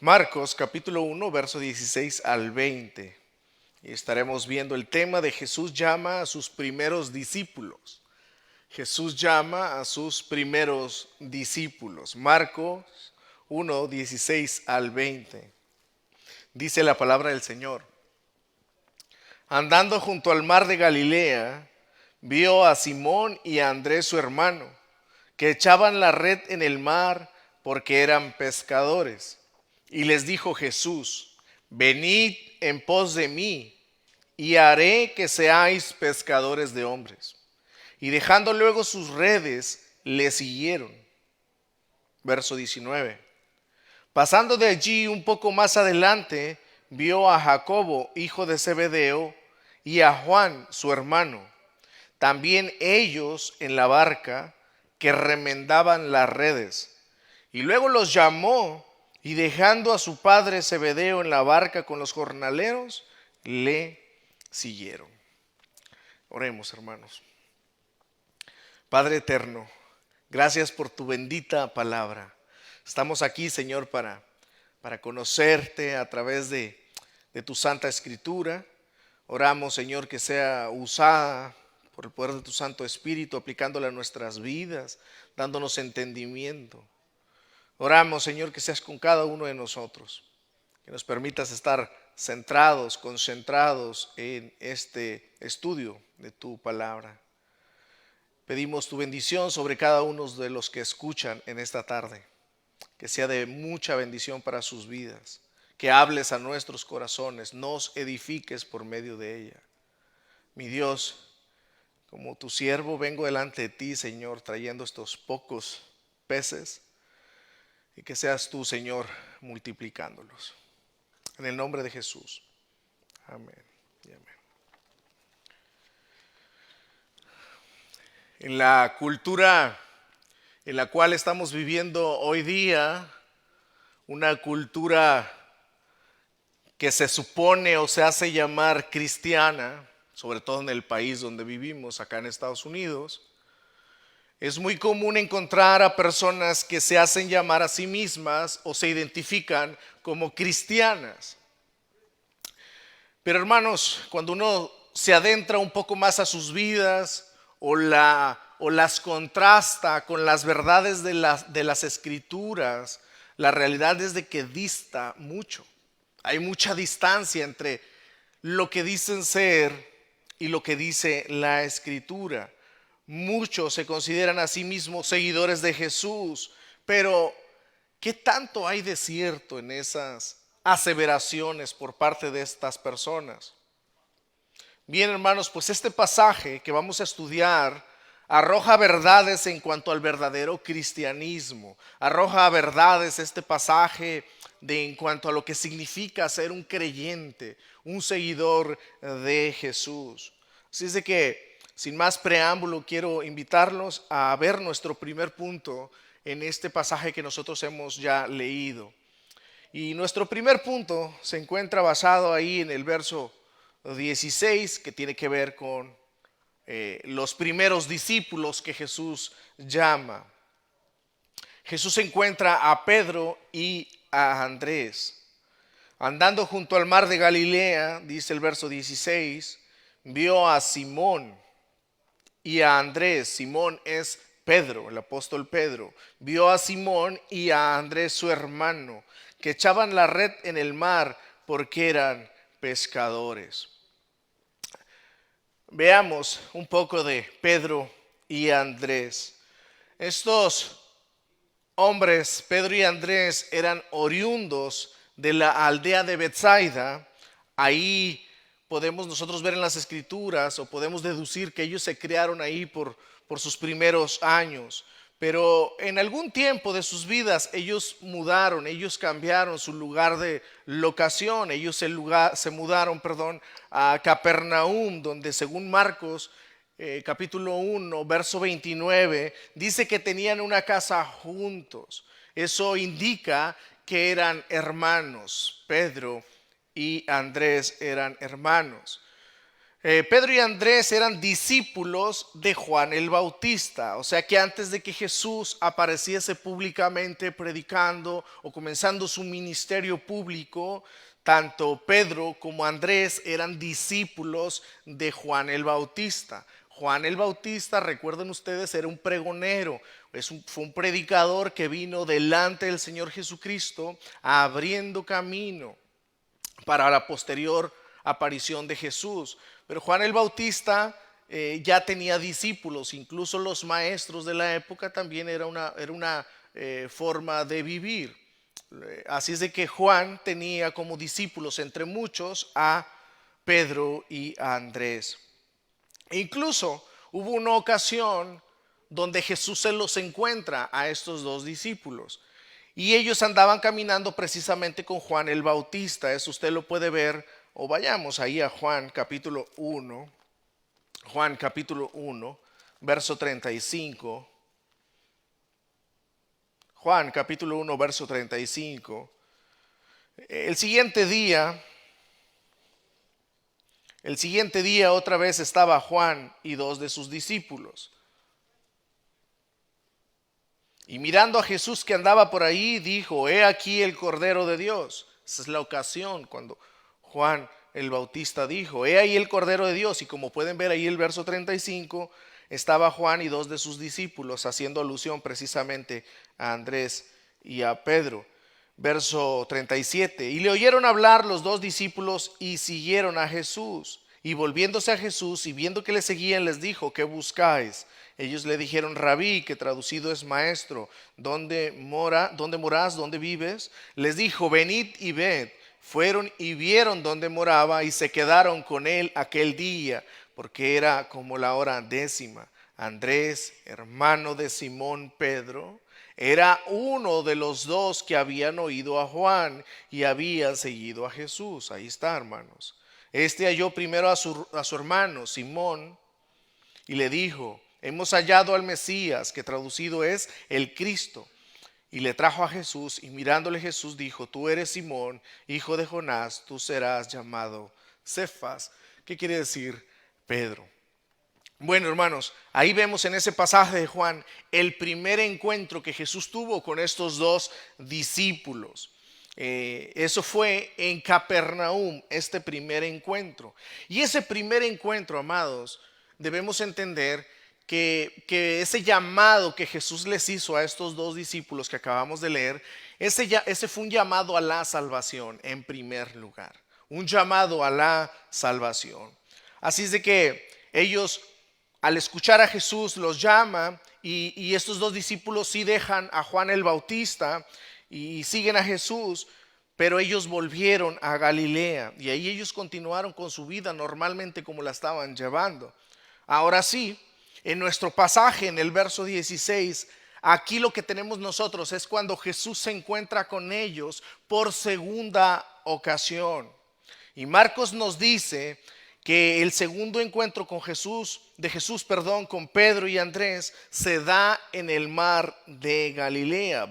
Marcos capítulo 1, verso 16 al 20. Y estaremos viendo el tema de Jesús llama a sus primeros discípulos. Jesús llama a sus primeros discípulos. Marcos 1, 16 al 20. Dice la palabra del Señor. Andando junto al mar de Galilea, vio a Simón y a Andrés su hermano, que echaban la red en el mar porque eran pescadores. Y les dijo Jesús: venid en pos de mí, y haré que seáis pescadores de hombres. Y dejando luego sus redes, le siguieron. Verso 19. Pasando de allí un poco más adelante, vio a Jacobo, hijo de Zebedeo, y a Juan, su hermano, también ellos en la barca, que remendaban las redes. Y luego los llamó, y dejando a su padre Zebedeo en la barca con los jornaleros, le siguieron. Oremos, hermanos. Padre eterno, gracias por tu bendita palabra. Estamos aquí, Señor, para conocerte a través de tu Santa Escritura. Oramos, Señor, que sea usada por el poder de tu Santo Espíritu, aplicándola a nuestras vidas, dándonos entendimiento. Oramos, Señor, que seas con cada uno de nosotros, que nos permitas estar centrados, concentrados en este estudio de tu palabra. Pedimos tu bendición sobre cada uno de los que escuchan en esta tarde, que sea de mucha bendición para sus vidas, que hables a nuestros corazones, nos edifiques por medio de ella. Mi Dios, como tu siervo vengo delante de ti, Señor, trayendo estos pocos peces, y que seas tú, Señor, multiplicándolos. En el nombre de Jesús. Amén y amén. En la cultura en la cual estamos viviendo hoy día, una cultura que se supone o se hace llamar cristiana, sobre todo en el país donde vivimos, acá en Estados Unidos, es muy común encontrar a personas que se hacen llamar a sí mismas o se identifican como cristianas. Pero hermanos, cuando uno se adentra un poco más a sus vidas o las contrasta con las verdades de las Escrituras, la realidad es de que dista mucho. Hay mucha distancia entre lo que dicen ser y lo que dice la Escritura. Muchos se consideran a sí mismos seguidores de Jesús, pero ¿qué tanto hay de cierto en esas aseveraciones por parte de estas personas? Bien, hermanos, pues este pasaje que vamos a estudiar arroja verdades en cuanto al verdadero cristianismo. Arroja verdades este pasaje en cuanto a lo que significa ser un creyente, un seguidor de Jesús. Así es de que, sin más preámbulo, quiero invitarlos a ver nuestro primer punto en este pasaje que nosotros hemos ya leído. Y nuestro primer punto se encuentra basado ahí en el verso 16, que tiene que ver con los primeros discípulos que Jesús llama. Jesús encuentra a Pedro y a Andrés. Andando junto al mar de Galilea, dice el verso 16, vio a Simón y a Andrés. Simón es Pedro, el apóstol Pedro. Vio a Simón y a Andrés su hermano, que echaban la red en el mar porque eran pescadores. Veamos un poco de Pedro y Andrés. Estos hombres, Pedro y Andrés, eran oriundos de la aldea de Betsaida. Ahí podemos nosotros ver en las Escrituras o podemos deducir que ellos se criaron ahí por sus primeros años. Pero en algún tiempo de sus vidas ellos mudaron, ellos cambiaron su lugar de locación, ellos se mudaron, a Capernaum, donde según Marcos capítulo 1, verso 29, dice que tenían una casa juntos. Eso indica que eran hermanos. Pedro y Andrés eran hermanos. Pedro y Andrés eran discípulos de Juan el Bautista, o sea que antes de que Jesús apareciese públicamente predicando o comenzando su ministerio público, tanto Pedro como Andrés eran discípulos de Juan el Bautista. Juan el Bautista, recuerden ustedes, era un pregonero, fue un predicador que vino delante del Señor Jesucristo abriendo camino para la posterior aparición de Jesús. Pero Juan el Bautista ya tenía discípulos, incluso los maestros de la época también era una forma de vivir. Así es de que Juan tenía como discípulos entre muchos a Pedro y a Andrés. E incluso hubo una ocasión donde Jesús se los encuentra a estos dos discípulos. Y ellos andaban caminando precisamente con Juan el Bautista. Eso usted lo puede ver, o vayamos ahí a Juan capítulo 1. Juan capítulo 1, verso 35. Juan capítulo 1, verso 35. El siguiente día otra vez estaba Juan y dos de sus discípulos. Y mirando a Jesús que andaba por ahí, dijo: he aquí el Cordero de Dios. Esa es la ocasión cuando Juan el Bautista dijo: he ahí el Cordero de Dios. Y como pueden ver ahí el verso 35, estaba Juan y dos de sus discípulos, haciendo alusión precisamente a Andrés y a Pedro. Verso 37, y le oyeron hablar los dos discípulos y siguieron a Jesús. Y volviéndose a Jesús y viendo que le seguían, les dijo: ¿qué buscáis? Ellos le dijeron: Rabí, que traducido es maestro, ¿dónde morás? ¿Dónde vives? Les dijo: venid y ved. Fueron y vieron dónde moraba y se quedaron con él aquel día, porque era como la hora 10:00. Andrés, hermano de Simón Pedro, era uno de los dos que habían oído a Juan y habían seguido a Jesús. Ahí está, hermanos. Este halló primero a su hermano Simón y le dijo: hemos hallado al Mesías, que traducido es el Cristo. Y le trajo a Jesús, y mirándole Jesús dijo: tú eres Simón, hijo de Jonás, tú serás llamado Cefas. ¿Qué quiere decir Pedro? Bueno, hermanos, ahí vemos en ese pasaje de Juan el primer encuentro que Jesús tuvo con estos dos discípulos. Eso fue en Capernaum, este primer encuentro. Y ese primer encuentro, amados, debemos entender que ese llamado que Jesús les hizo a estos dos discípulos que acabamos de leer, ese fue un llamado a la salvación en primer lugar. Un llamado a la salvación. Así es de que ellos, al escuchar a Jesús, los llama y estos dos discípulos sí dejan a Juan el Bautista y siguen a Jesús, pero ellos volvieron a Galilea y ahí ellos continuaron con su vida normalmente como la estaban llevando. Ahora sí, en nuestro pasaje, en el verso 16, aquí lo que tenemos nosotros es cuando Jesús se encuentra con ellos por segunda ocasión. Y Marcos nos dice que el segundo encuentro con con Pedro y Andrés, se da en el mar de Galilea.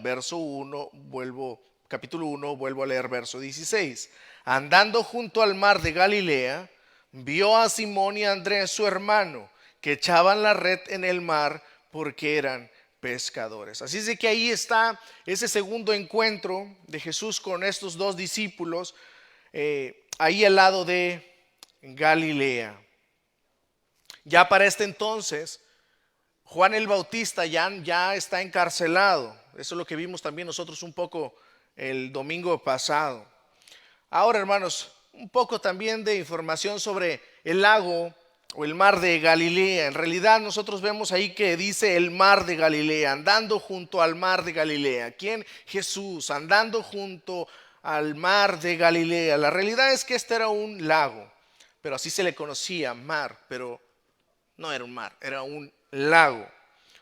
Capítulo 1, vuelvo a leer verso 16. Andando junto al mar de Galilea, vio a Simón y a Andrés su hermano, que echaban la red en el mar porque eran pescadores. Así es de que ahí está ese segundo encuentro de Jesús con estos dos discípulos, ahí al lado de Galilea. Ya para este entonces, Juan el Bautista ya está encarcelado. Eso es lo que vimos también nosotros un poco el domingo pasado. Ahora, hermanos, un poco también de información sobre el lago o el mar de Galilea. En realidad nosotros vemos ahí que dice el mar de Galilea, andando junto al mar de Galilea. ¿Quién? Jesús, andando junto al mar de Galilea. La realidad es que este era un lago, pero así se le conocía, mar, pero no era un mar, era un lago.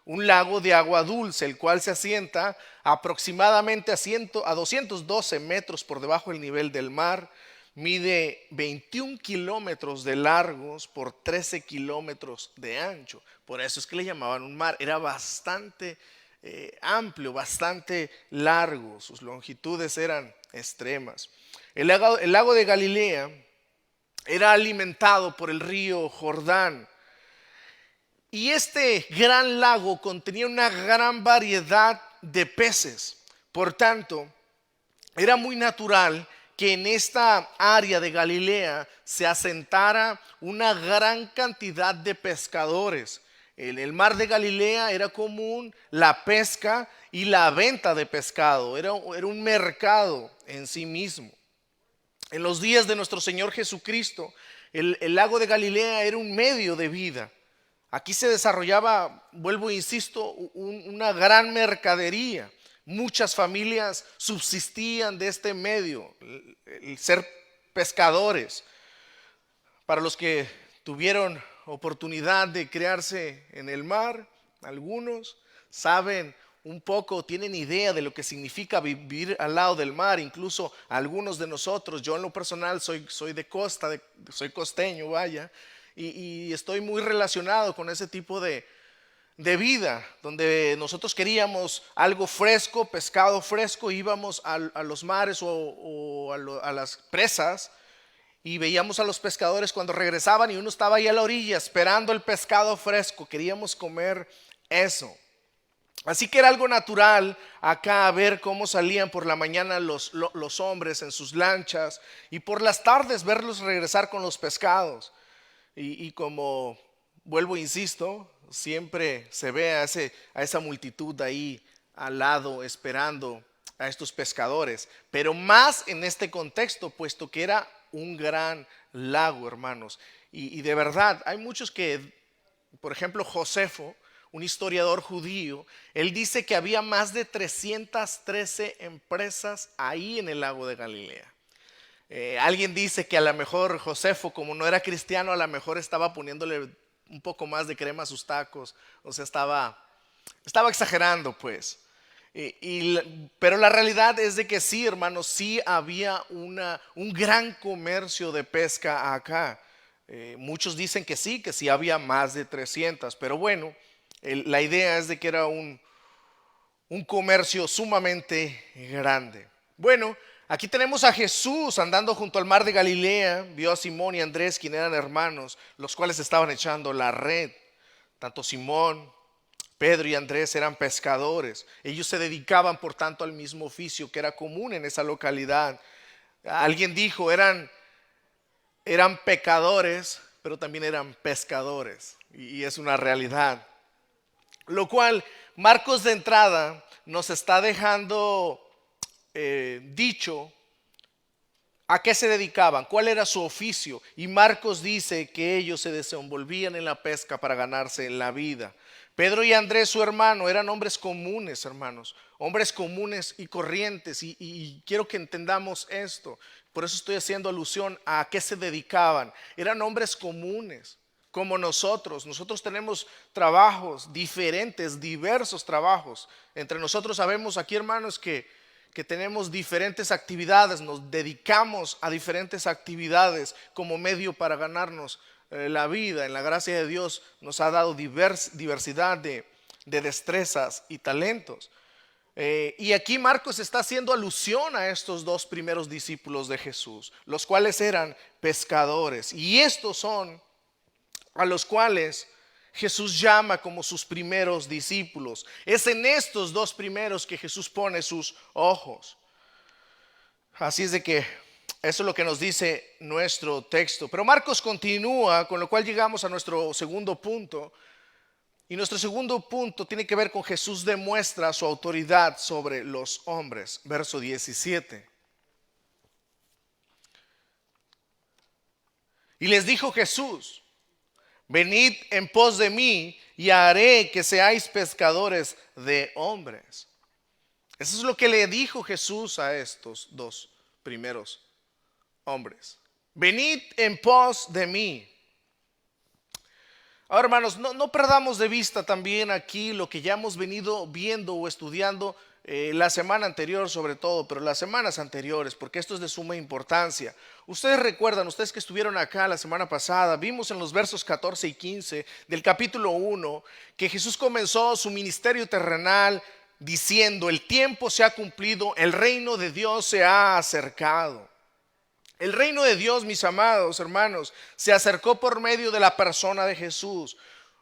Un lago de agua dulce, el cual se asienta aproximadamente a 212 metros por debajo del nivel del mar. Mide 21 kilómetros de largos por 13 kilómetros de ancho. Por eso es que le llamaban un mar. Era bastante amplio, bastante largo. Sus longitudes eran extremas. El lago de Galilea era alimentado por el río Jordán. Y este gran lago contenía una gran variedad de peces. Por tanto, era muy natural que en esta área de Galilea se asentara una gran cantidad de pescadores. En el mar de Galilea era común la pesca y la venta de pescado. Era un mercado en sí mismo. En los días de nuestro Señor Jesucristo, el lago de Galilea era un medio de vida. Aquí se desarrollaba, vuelvo e insisto, una gran mercadería. Muchas familias subsistían de este medio, el ser pescadores. Para los que tuvieron oportunidad de criarse en el mar, algunos saben un poco, tienen idea de lo que significa vivir al lado del mar. Incluso algunos de nosotros, yo en lo personal soy de costa, soy costeño, vaya, y estoy muy relacionado con ese tipo de vida, donde nosotros queríamos algo fresco, pescado fresco, íbamos a los mares o a las presas y veíamos a los pescadores cuando regresaban y uno estaba ahí a la orilla esperando el pescado fresco. Queríamos comer eso. Así que era algo natural acá ver cómo salían por la mañana los hombres en sus lanchas y por las tardes verlos regresar con los pescados. Y como vuelvo, insisto, siempre se ve a esa multitud ahí al lado esperando a estos pescadores, pero más en este contexto, puesto que era un gran lago, hermanos. Y de verdad, hay muchos que, por ejemplo, Josefo, un historiador judío, él dice que había más de 313 empresas ahí en el lago de Galilea. Alguien dice que a lo mejor Josefo, como no era cristiano, a lo mejor estaba poniéndole un poco más de crema a sus tacos. O sea, estaba exagerando, pues. Pero la realidad es de que sí, hermanos, sí había un gran comercio de pesca acá. Muchos dicen que sí había más de 300. Pero bueno, la idea es de que era un comercio sumamente grande. Bueno, aquí tenemos a Jesús andando junto al mar de Galilea. Vio a Simón y Andrés, quienes eran hermanos, los cuales estaban echando la red. Tanto Simón, Pedro y Andrés eran pescadores. Ellos se dedicaban, por tanto, al mismo oficio que era común en esa localidad. Alguien dijo, eran pecadores, pero también eran pescadores. Y es una realidad. Lo cual Marcos de entrada nos está dejando dicho a qué se dedicaban, cuál era su oficio. Y Marcos dice que ellos se desenvolvían en la pesca para ganarse la vida. Pedro y Andrés, su hermano, eran hombres comunes, hermanos, hombres comunes y corrientes. Y quiero que entendamos esto. Por eso estoy haciendo alusión a qué se dedicaban. Eran hombres comunes, como nosotros. Nosotros tenemos trabajos diferentes, diversos trabajos. Entre nosotros sabemos aquí, hermanos, que tenemos diferentes actividades, nos dedicamos a diferentes actividades como medio para ganarnos la vida. En la gracia de Dios nos ha dado diversidad de destrezas y talentos. Y aquí Marcos está haciendo alusión a estos dos primeros discípulos de Jesús, los cuales eran pescadores. Y estos son a los cuales Jesús llama como sus primeros discípulos. Es en estos dos primeros que Jesús pone sus ojos. Así es de que eso es lo que nos dice nuestro texto. Pero Marcos continúa, con lo cual llegamos a nuestro segundo punto. Y nuestro segundo punto tiene que ver con Jesús demuestra su autoridad sobre los hombres. Verso 17. Y les dijo Jesús: venid en pos de mí y haré que seáis pescadores de hombres. Eso es lo que le dijo Jesús a estos dos primeros hombres. Venid en pos de mí. Ahora, hermanos, no perdamos de vista también aquí lo que ya hemos venido viendo o estudiando la semana anterior sobre todo, pero las semanas anteriores, porque esto es de suma importancia. Ustedes recuerdan, ustedes que estuvieron acá la semana pasada, vimos en los versos 14 y 15 del capítulo 1 que Jesús comenzó su ministerio terrenal diciendo: el tiempo se ha cumplido, el reino de Dios se ha acercado. El reino de Dios, mis amados hermanos, se acercó por medio de la persona de Jesús.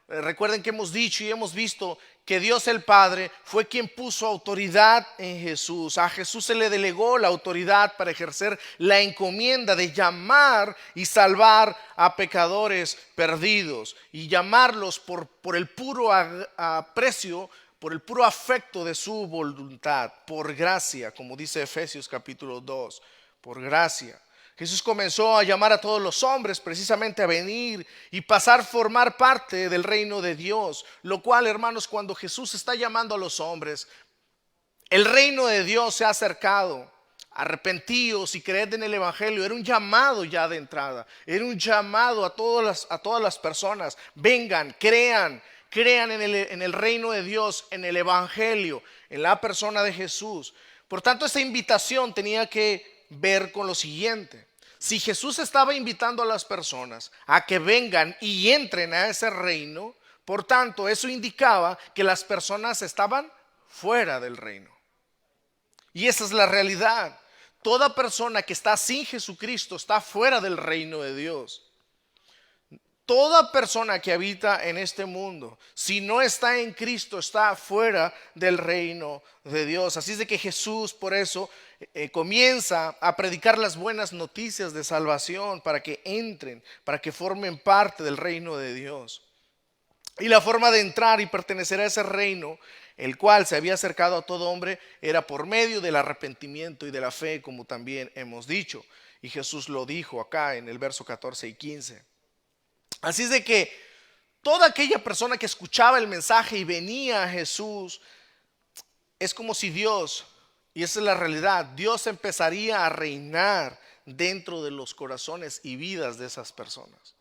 Recuerden que hemos dicho y hemos visto que Dios el Padre fue quien puso autoridad en Jesús. A Jesús se le delegó la autoridad para ejercer la encomienda de llamar y salvar a pecadores perdidos y llamarlos por el puro aprecio, por el puro afecto de su voluntad, por gracia, como dice Efesios capítulo 2, por gracia. Jesús comenzó a llamar a todos los hombres precisamente a venir y pasar a formar parte del reino de Dios. Lo cual, hermanos, cuando Jesús está llamando a los hombres, el reino de Dios se ha acercado. Arrepentíos y creed en el evangelio. Era un llamado ya de entrada. Era un llamado a todas las personas. Vengan, crean en el reino de Dios, en el evangelio, en la persona de Jesús. Por tanto, esta invitación tenía que ver con lo siguiente. Si Jesús estaba invitando a las personas a que vengan y entren a ese reino, por tanto, eso indicaba que las personas estaban fuera del reino. Y esa es la realidad. Toda persona que está sin Jesucristo está fuera del reino de Dios. Toda persona que habita en este mundo, si no está en Cristo, está fuera del reino de Dios. Así es de que Jesús por eso comienza a predicar las buenas noticias de salvación para que entren, para que formen parte del reino de Dios. Y la forma de entrar y pertenecer a ese reino, el cual se había acercado a todo hombre, era por medio del arrepentimiento y de la fe, como también hemos dicho. Y Jesús lo dijo acá en el verso 14 y 15. Así es de que toda aquella persona que escuchaba el mensaje y venía a Jesús, es como si Dios, y esa es la realidad, Dios empezaría a reinar dentro de los corazones y vidas de esas personas.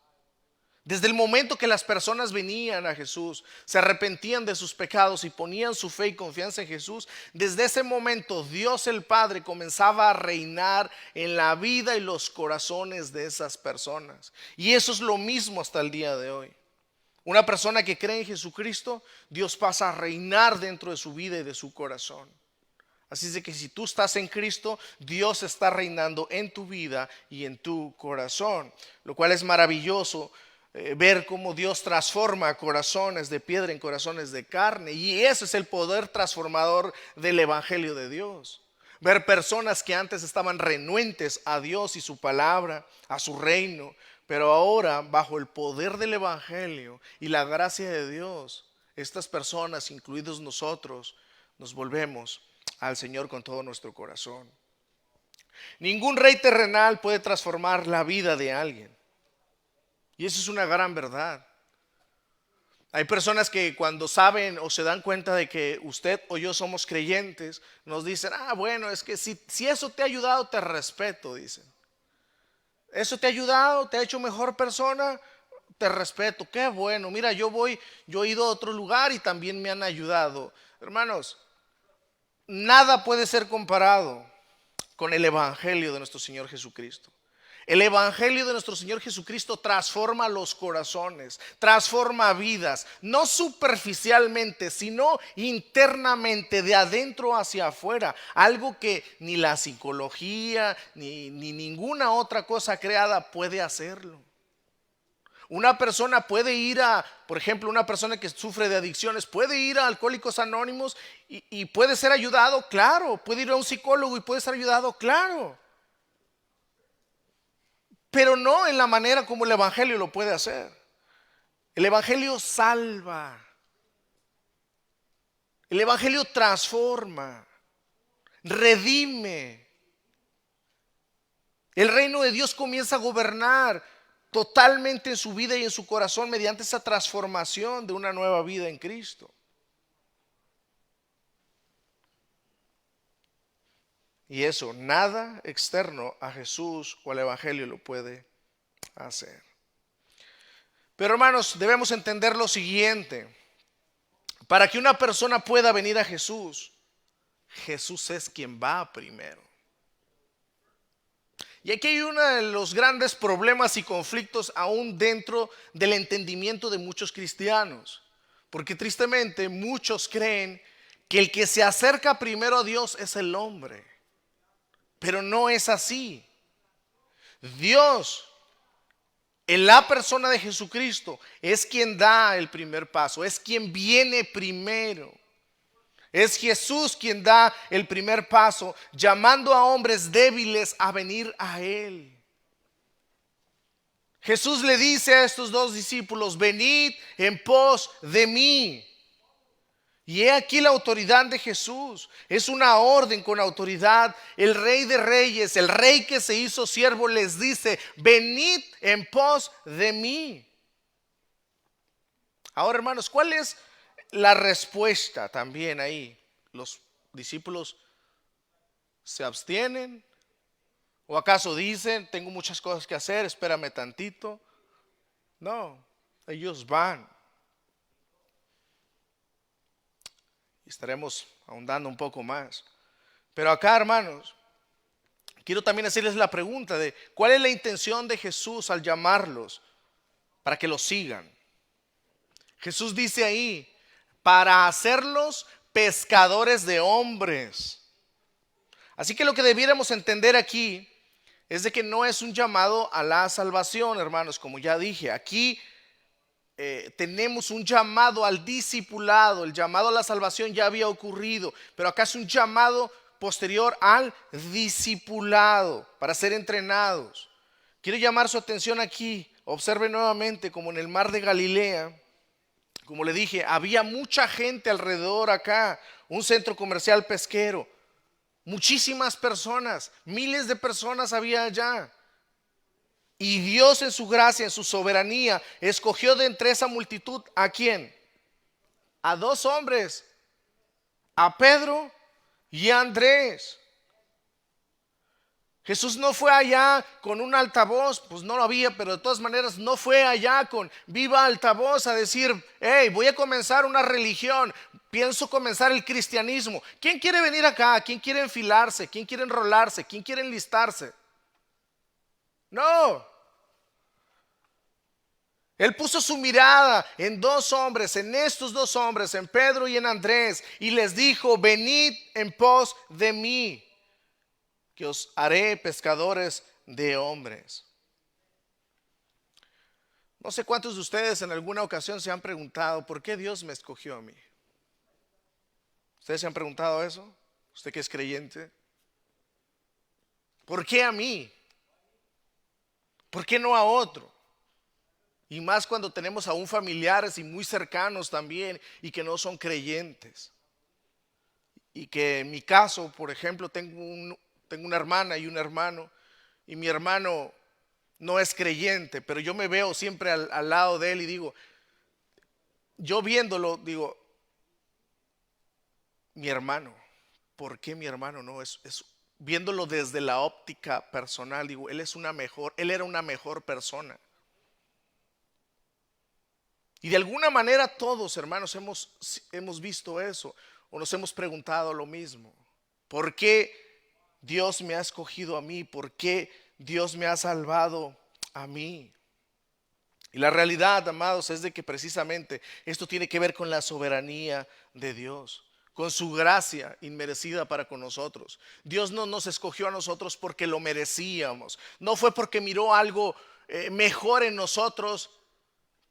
Desde el momento que las personas venían a Jesús, se arrepentían de sus pecados y ponían su fe y confianza en Jesús, desde ese momento Dios el Padre comenzaba a reinar en la vida y los corazones de esas personas. Y eso es lo mismo hasta el día de hoy. Una persona que cree en Jesucristo, Dios pasa a reinar dentro de su vida y de su corazón. Así es de que si tú estás en Cristo, Dios está reinando en tu vida y en tu corazón, lo cual es maravilloso. Ver cómo Dios transforma corazones de piedra en corazones de carne. Y ese es el poder transformador del evangelio de Dios. Ver personas que antes estaban renuentes a Dios y su palabra, a su reino, pero ahora bajo el poder del evangelio y la gracia de Dios, estas personas, incluidos nosotros, nos volvemos al Señor con todo nuestro corazón. Ningún rey terrenal puede transformar la vida de alguien. Y eso es una gran verdad. Hay personas que cuando saben o se dan cuenta de que usted o yo somos creyentes, nos dicen, bueno, es que si eso te ha ayudado, te respeto, dicen. Eso te ha ayudado, te ha hecho mejor persona, te respeto. Qué bueno, mira, yo he ido a otro lugar y también me han ayudado. Hermanos, nada puede ser comparado con el evangelio de nuestro Señor Jesucristo. El evangelio de nuestro Señor Jesucristo transforma los corazones, transforma vidas, no superficialmente, sino internamente, de adentro hacia afuera. Algo que ni la psicología ni ninguna otra cosa creada puede hacerlo. Una persona puede ir por ejemplo, una persona que sufre de adicciones, puede ir a Alcohólicos Anónimos y puede ser ayudado, claro. Puede ir a un psicólogo y puede ser ayudado, claro. Pero no en la manera como el evangelio lo puede hacer. El evangelio salva. El evangelio transforma, redime. El reino de Dios comienza a gobernar totalmente en su vida y en su corazón mediante esa transformación de una nueva vida en Cristo. Y eso, nada externo a Jesús o al evangelio lo puede hacer. Pero hermanos, debemos entender lo siguiente. Para que una persona pueda venir a Jesús, Jesús es quien va primero. Y aquí hay uno de los grandes problemas y conflictos aún dentro del entendimiento de muchos cristianos. Porque tristemente muchos creen que el que se acerca primero a Dios es el hombre. Pero no es así. Dios, en la persona de Jesucristo, es quien da el primer paso, es quien viene primero. Es Jesús quien da el primer paso, llamando a hombres débiles a venir a Él. Jesús le dice a estos dos discípulos: venid en pos de mí. Y he aquí la autoridad de Jesús. Es una orden con autoridad. El Rey de Reyes, el Rey que se hizo siervo, les dice: venid en pos de mí. Ahora, hermanos, ¿cuál es la respuesta también ahí? ¿Los discípulos se abstienen? ¿O acaso dicen: tengo muchas cosas que hacer, espérame tantito? No, ellos van. Y estaremos ahondando un poco más. Pero acá, hermanos, quiero también hacerles la pregunta de ¿cuál es la intención de Jesús al llamarlos para que los sigan? Jesús dice ahí: para hacerlos pescadores de hombres. Así que lo que debiéramos entender aquí es de que no es un llamado a la salvación, hermanos, como ya dije. Aquí tenemos un llamado al discipulado. El llamado a la salvación ya había ocurrido, pero acá es un llamado posterior al discipulado para ser entrenados. Quiero llamar su atención aquí. Observe nuevamente como en el mar de Galilea. Como le dije, había mucha gente alrededor acá, un centro comercial pesquero, muchísimas personas, miles de personas había allá. Y Dios en su gracia, en su soberanía, escogió de entre esa multitud ¿a quién? A dos hombres, a Pedro y a Andrés. Jesús no fue allá con un altavoz, pues no lo había, pero de todas maneras no fue allá con viva altavoz a decir: hey, voy a comenzar una religión, pienso comenzar el cristianismo. ¿Quién quiere venir acá? ¿Quién quiere enfilarse? ¿Quién quiere enrolarse? ¿Quién quiere enlistarse? No. Él puso su mirada en dos hombres, en estos dos hombres, en Pedro y en Andrés, y les dijo: venid en pos de mí, que os haré pescadores de hombres. No sé cuántos de ustedes en alguna ocasión se han preguntado: ¿por qué Dios me escogió a mí? ¿Ustedes se han preguntado eso? ¿Usted que es creyente? ¿Por qué a mí? ¿Por qué no a otro? Y más cuando tenemos aún familiares y muy cercanos también y que no son creyentes. Y que en mi caso, por ejemplo, tengo una hermana y un hermano, y mi hermano no es creyente, pero yo me veo siempre al lado de él y digo, yo viéndolo, digo: mi hermano, ¿por qué mi hermano no? Viéndolo desde la óptica personal, digo, él era una mejor persona. Y de alguna manera todos, hermanos, hemos visto eso, o nos hemos preguntado lo mismo. ¿Por qué Dios me ha escogido a mí? ¿Por qué Dios me ha salvado a mí? Y la realidad, amados, es de que precisamente esto tiene que ver con la soberanía de Dios, con su gracia inmerecida para con nosotros. Dios no nos escogió a nosotros porque lo merecíamos. No fue porque miró algo mejor en nosotros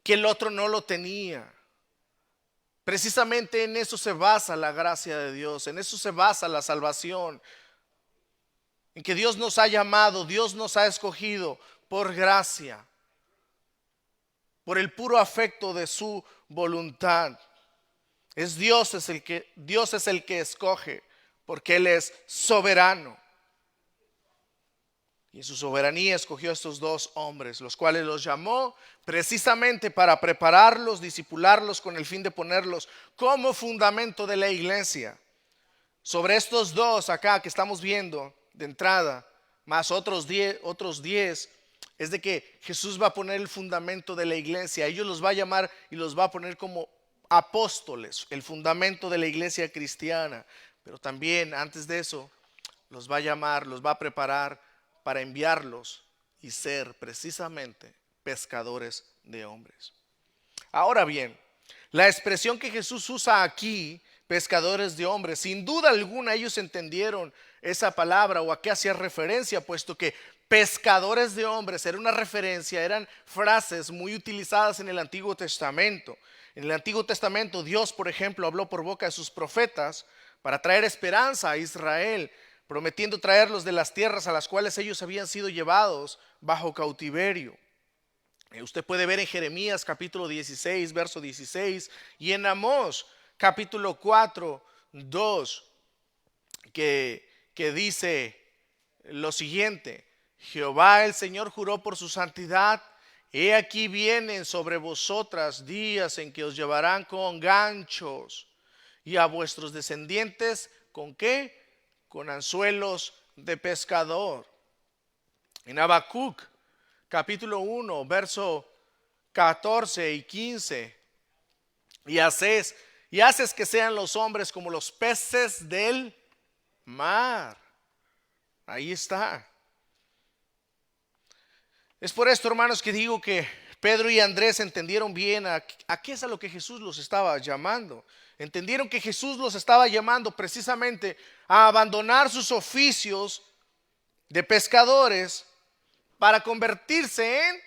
que el otro no lo tenía. Precisamente en eso se basa la gracia de Dios, en eso se basa la salvación, en que Dios nos ha llamado, Dios nos ha escogido por gracia, por el puro afecto de su voluntad. Dios es el que escoge, porque Él es soberano. Y en su soberanía escogió a estos dos hombres, los cuales los llamó precisamente para prepararlos, discipularlos, con el fin de ponerlos como fundamento de la iglesia. Sobre estos dos acá que estamos viendo de entrada, más otros 10, es de que Jesús va a poner el fundamento de la iglesia. Ellos los va a llamar y los va a poner como apóstoles, el fundamento de la iglesia cristiana. Pero también antes de eso los va a llamar, los va a preparar para enviarlos y ser precisamente pescadores de hombres. Ahora bien, la expresión que Jesús usa aquí, pescadores de hombres, sin duda alguna ellos entendieron esa palabra o a qué hacía referencia, puesto que pescadores de hombres. Era una referencia, eran frases muy utilizadas en el Antiguo Testamento. En el Antiguo Testamento Dios, por ejemplo, habló por boca de sus profetas para traer esperanza a Israel, prometiendo traerlos de las tierras a las cuales ellos habían sido llevados bajo cautiverio. Usted puede ver en Jeremías capítulo 16, verso 16, y en Amós capítulo 4, 2, que dice lo siguiente: Jehová el Señor juró por su santidad, he aquí vienen sobre vosotras días en que os llevarán con ganchos, y a vuestros descendientes, ¿con qué? Con anzuelos de pescador. En Habacuc capítulo 1, verso 14 y 15, y haces que sean los hombres como los peces del mar. Ahí está. Es por esto, hermanos, que digo que Pedro y Andrés entendieron bien a qué es a lo que Jesús los estaba llamando. Entendieron que Jesús los estaba llamando precisamente a abandonar sus oficios de pescadores para convertirse en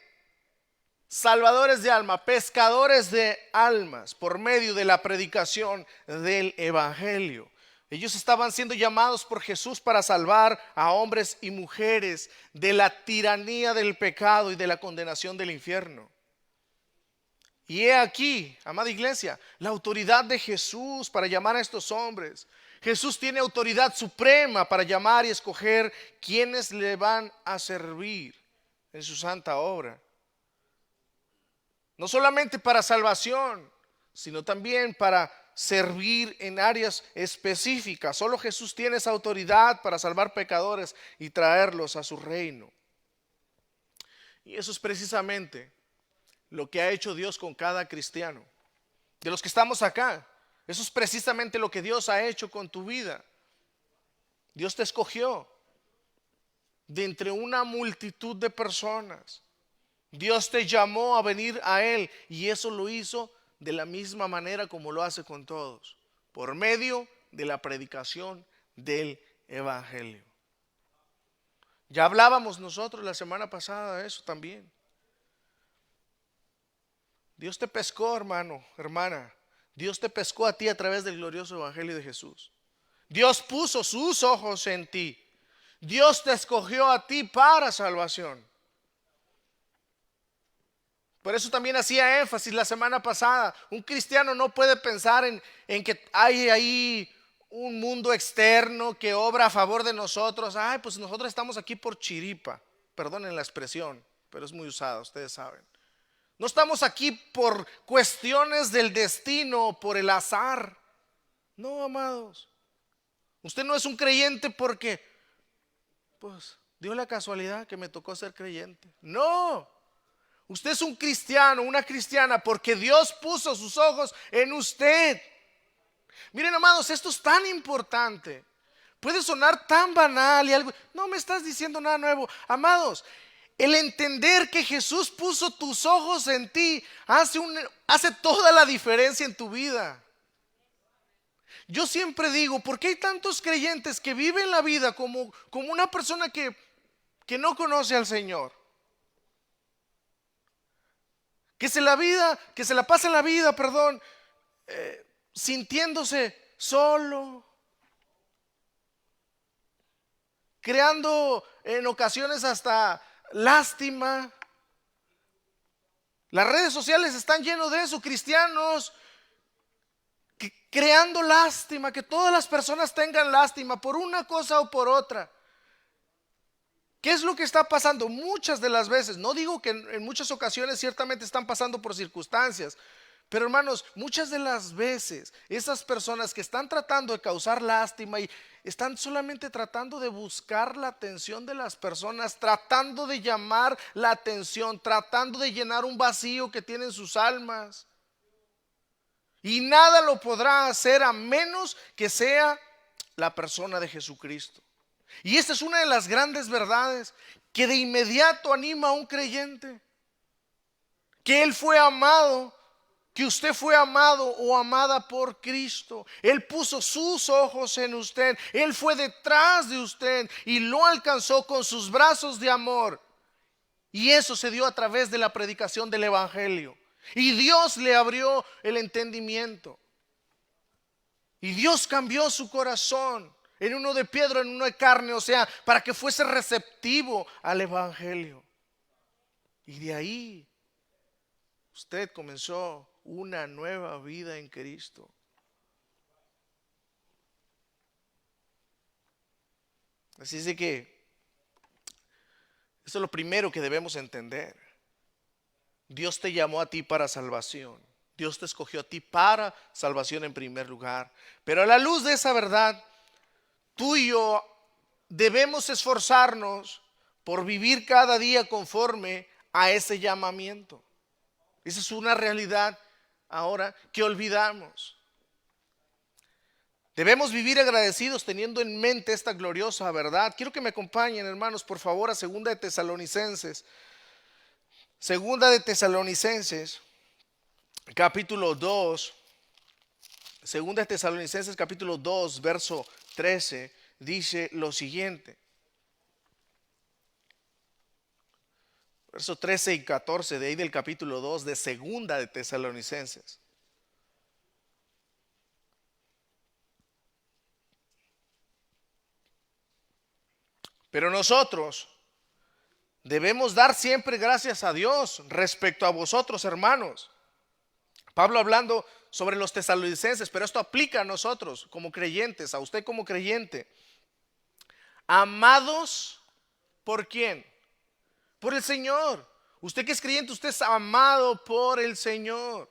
salvadores de alma, pescadores de almas, por medio de la predicación del evangelio. Ellos estaban siendo llamados por Jesús para salvar a hombres y mujeres de la tiranía del pecado y de la condenación del infierno. Y he aquí, amada iglesia, la autoridad de Jesús para llamar a estos hombres. Jesús tiene autoridad suprema para llamar y escoger quienes le van a servir en su santa obra. No solamente para salvación, sino también para servir en áreas específicas. Solo Jesús tiene esa autoridad para salvar pecadores y traerlos a su reino. Y eso es precisamente lo que ha hecho Dios con cada cristiano. De los que estamos acá, eso es precisamente lo que Dios ha hecho con tu vida. Dios te escogió de entre una multitud de personas. Dios te llamó a venir a Él, y eso lo hizo de la misma manera como lo hace con todos, por medio de la predicación del evangelio. Ya hablábamos nosotros la semana pasada de eso también. Dios te pescó, hermano, hermana. Dios te pescó a ti a través del glorioso evangelio de Jesús. Dios puso sus ojos en ti. Dios te escogió a ti para salvación. Por eso también hacía énfasis la semana pasada. Un cristiano no puede pensar en que hay ahí un mundo externo que obra a favor de nosotros. Ay, pues nosotros estamos aquí por chiripa. Perdonen la expresión, pero es muy usada, ustedes saben. No estamos aquí por cuestiones del destino, por el azar. No, amados. Usted no es un creyente porque, pues, dio la casualidad que me tocó ser creyente. No. Usted es un cristiano, una cristiana, porque Dios puso sus ojos en usted. Miren, amados, esto es tan importante. Puede sonar tan banal y algo. No me estás diciendo nada nuevo. Amados, el entender que Jesús puso tus ojos en ti hace toda la diferencia en tu vida. Yo siempre digo, ¿por qué hay tantos creyentes que viven la vida como una persona que no conoce al Señor? Que se la pasa en la vida, sintiéndose solo, creando en ocasiones hasta lástima. Las redes sociales están llenas de eso, cristianos creando lástima, que todas las personas tengan lástima por una cosa o por otra. ¿Qué es lo que está pasando? Muchas de las veces, no digo que en muchas ocasiones ciertamente están pasando por circunstancias, pero hermanos, muchas de las veces esas personas que están tratando de causar lástima y están solamente tratando de buscar la atención de las personas, tratando de llamar la atención, tratando de llenar un vacío que tienen sus almas. Y nada lo podrá hacer a menos que sea la persona de Jesucristo. Y esta es una de las grandes verdades que de inmediato anima a un creyente, que él fue amado que usted fue amado o amada por Cristo. Él puso sus ojos en usted. Él fue detrás de usted y lo alcanzó con sus brazos de amor. Y eso se dio a través de la predicación del Evangelio. Y Dios le abrió el entendimiento. Y Dios cambió su corazón en uno de piedra, en uno de carne, o sea, para que fuese receptivo al Evangelio. Y de ahí usted comenzó una nueva vida en Cristo. Así es de que eso es lo primero que debemos entender. Dios te llamó a ti para salvación. Dios te escogió a ti para salvación en primer lugar. Pero a la luz de esa verdad, tú y yo debemos esforzarnos por vivir cada día conforme a ese llamamiento. Esa es una realidad ahora que olvidamos. Debemos vivir agradecidos teniendo en mente esta gloriosa verdad. Quiero que me acompañen, hermanos, por favor, a Segunda de Tesalonicenses. Segunda de Tesalonicenses, capítulo 2. Segunda de Tesalonicenses, capítulo 2, verso 13, dice lo siguiente. Verso 13 y 14 de ahí del capítulo 2 de Segunda de Tesalonicenses. Pero nosotros debemos dar siempre gracias a Dios respecto a vosotros, hermanos. Pablo hablando sobre los tesalonicenses, pero esto aplica a nosotros como creyentes, a usted como creyente. Amados, ¿por quién? Por el Señor. Usted que es creyente, usted es amado por el Señor.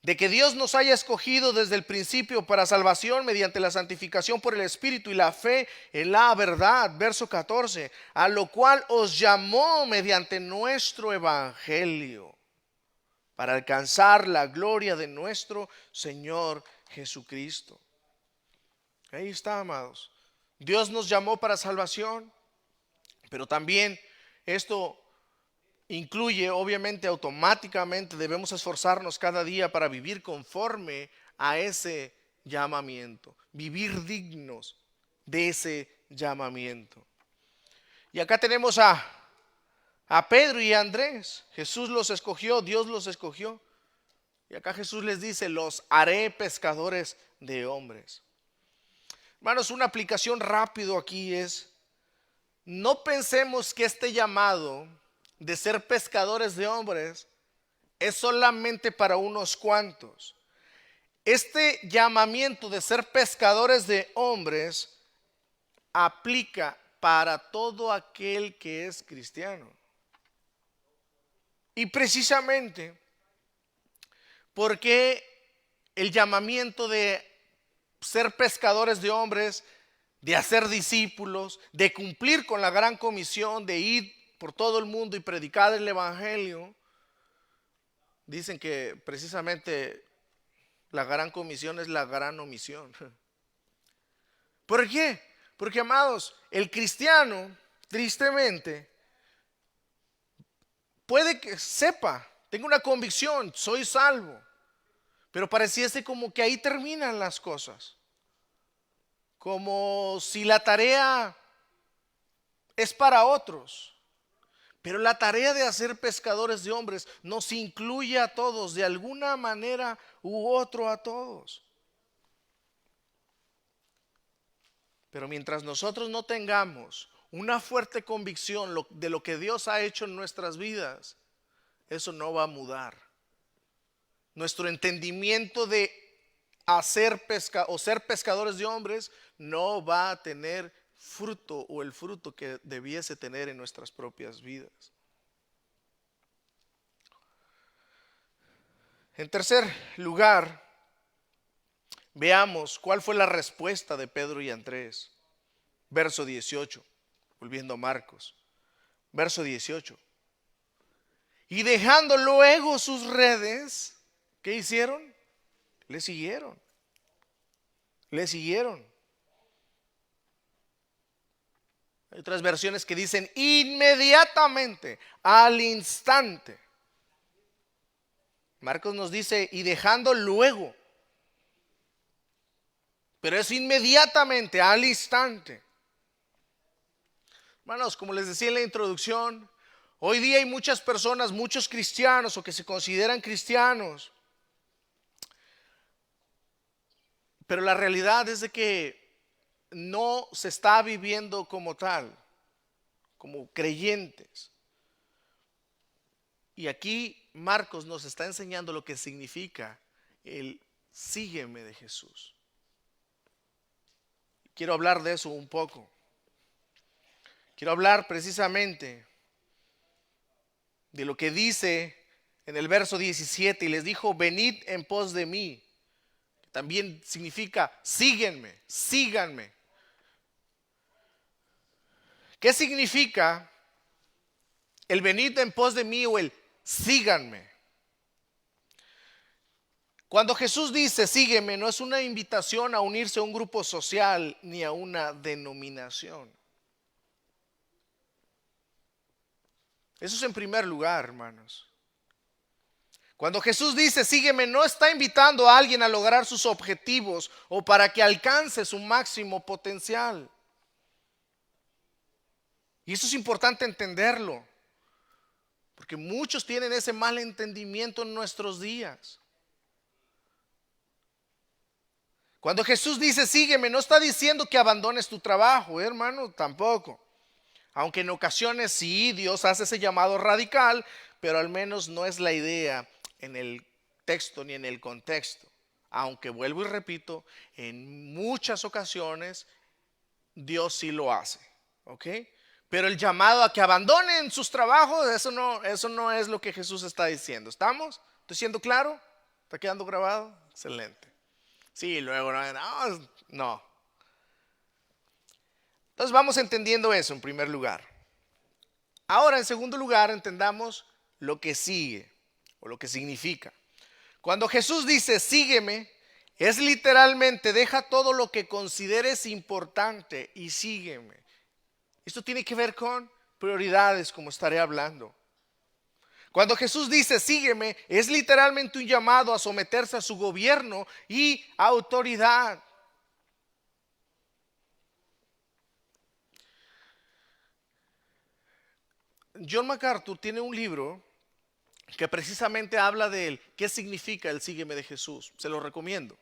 De que Dios nos haya escogido desde el principio para salvación mediante la santificación por el Espíritu y la fe en la verdad. Verso 14. A lo cual os llamó mediante nuestro Evangelio para alcanzar la gloria de nuestro Señor Jesucristo. Ahí está, amados. Dios nos llamó para salvación, pero también esto incluye, obviamente, automáticamente debemos esforzarnos cada día para vivir conforme a ese llamamiento, vivir dignos de ese llamamiento. Y acá tenemos a Pedro y a Andrés. Jesús los escogió, Dios los escogió. Y acá Jesús les dice: los haré pescadores de hombres. Hermanos, una aplicación rápido aquí es: no pensemos que este llamado de ser pescadores de hombres es solamente para unos cuantos. Este llamamiento de ser pescadores de hombres aplica para todo aquel que es cristiano. Y precisamente porque el llamamiento de ser pescadores de hombres, de hacer discípulos, de cumplir con la gran comisión de ir por todo el mundo y predicar el Evangelio. Dicen que precisamente la gran comisión es la gran omisión. ¿Por qué? Porque, amados, el cristiano, tristemente, puede que sepa, tenga una convicción, soy salvo, pero pareciese como que ahí terminan las cosas. Como si la tarea es para otros. Pero la tarea de hacer pescadores de hombres nos incluye a todos, de alguna manera u otro a todos. Pero mientras nosotros no tengamos una fuerte convicción de lo que Dios ha hecho en nuestras vidas, eso no va a mudar. Nuestro entendimiento de ser pescadores de hombres no va a tener fruto o el fruto que debiese tener en nuestras propias vidas. En tercer lugar, veamos cuál fue la respuesta de Pedro y Andrés. Verso 18, volviendo a Marcos. Verso 18. Y dejando luego sus redes, ¿qué hicieron? Le siguieron. Le siguieron. Hay otras versiones que dicen inmediatamente, al instante. Marcos nos dice, y dejando luego. Pero es inmediatamente, al instante. Hermanos, como les decía en la introducción, hoy día hay muchas personas, muchos cristianos o que se consideran cristianos. Pero la realidad es de que no se está viviendo como tal, como creyentes. Y aquí Marcos nos está enseñando lo que significa el sígueme de Jesús. Quiero hablar de eso un poco. Quiero hablar precisamente de lo que dice en el verso 17, y les dijo, venid en pos de mí. También significa síguenme, síganme. ¿Qué significa el venid en pos de mí o el síganme? Cuando Jesús dice sígueme, no es una invitación a unirse a un grupo social ni a una denominación. Eso es en primer lugar, hermanos. Cuando Jesús dice sígueme, no está invitando a alguien a lograr sus objetivos o para que alcance su máximo potencial. Y eso es importante entenderlo, porque muchos tienen ese mal entendimiento en nuestros días. Cuando Jesús dice sígueme, no está diciendo que abandones tu trabajo, hermano, tampoco. Aunque en ocasiones sí, Dios hace ese llamado radical, pero al menos no es la idea en el texto ni en el contexto. Aunque vuelvo y repito, en muchas ocasiones Dios sí lo hace, ¿ok? Pero el llamado a que abandonen sus trabajos, eso no es lo que Jesús está diciendo. ¿Estamos? ¿Estoy siendo claro? ¿Está quedando grabado? Excelente. Sí, luego no. Entonces vamos entendiendo eso en primer lugar. Ahora, en segundo lugar, entendamos lo que sigue o lo que significa. Cuando Jesús dice sígueme, es literalmente deja todo lo que consideres importante y sígueme. Esto tiene que ver con prioridades, como estaré hablando. Cuando Jesús dice sígueme, es literalmente un llamado a someterse a su gobierno y autoridad. John MacArthur tiene un libro que precisamente habla de él, qué significa el sígueme de Jesús. Se lo recomiendo.